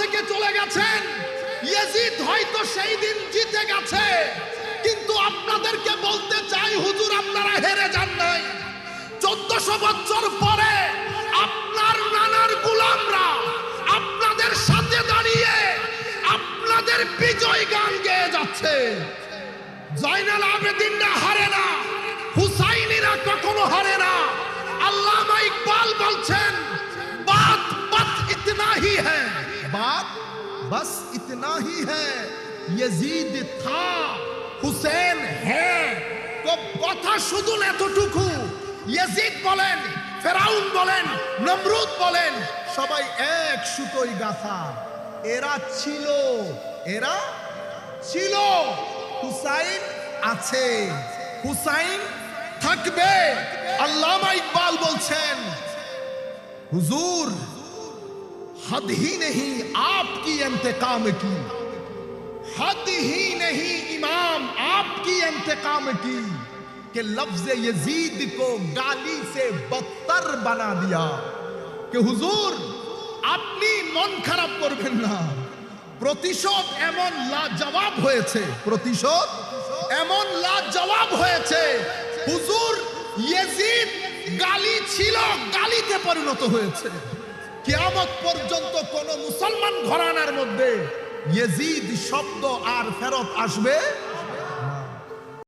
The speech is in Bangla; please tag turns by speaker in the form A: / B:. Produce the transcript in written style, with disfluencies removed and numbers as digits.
A: থেকে চলে গেছেন, ইয়াজিদ হয়তো সেই দিন জিতে গেছে, কিন্তু আপনাদেরকে বলতে চাই হুজুর আপনারা হেরে যান নাই। 1400 বছর পরে আপনার নানার গোলামরা আপনাদের সাথে দাঁড়িয়ে আপনাদের বিজয় গান গেয়ে যাচ্ছে। জয়নাল আবেদিনরা হারে না, হুসাইনিরা কখনো হারে না। আল্লামা ইকবাল বলছেন বাত বাত ইতনা হি হ্যায়, বাত বাস ইতনা হি হ্যায়, ইয়াজিদ থা হুসেন হ্যায়। কথা শুধু এতটুকু। ইয়াজিদ বলেন, ফেরাউন বলেন, নমরুদ বলেন, সবাই এক সুতোই গাথা। এরা ছিল, এরা ছিল, হুসাইন আছে, হুসাইন থাকবে। আল্লামা ইকবাল বলছেন হুজুর हद ही नहीं आपकी इंतकाम की, हद ही नहीं इमाम आपकी इंतकाम की, कि लफ्ज यजीद को गाली से बदतर बना दिया। कि হুজুর আপনি মন খারাপ করবেন না, প্রতিশোধ এমন লাজবাব হয়েছে, প্রতিশোধ এমন লাজবাব হয়েছে। হুজুর ইয়াজিদ গালি ছিল, গালিতে পরিণত হয়েছে। কিয়ামত পর্যন্ত কোন মুসলমান ঘরানার মধ্যে ইয়াজিদ শব্দ আর ফেরত আসবে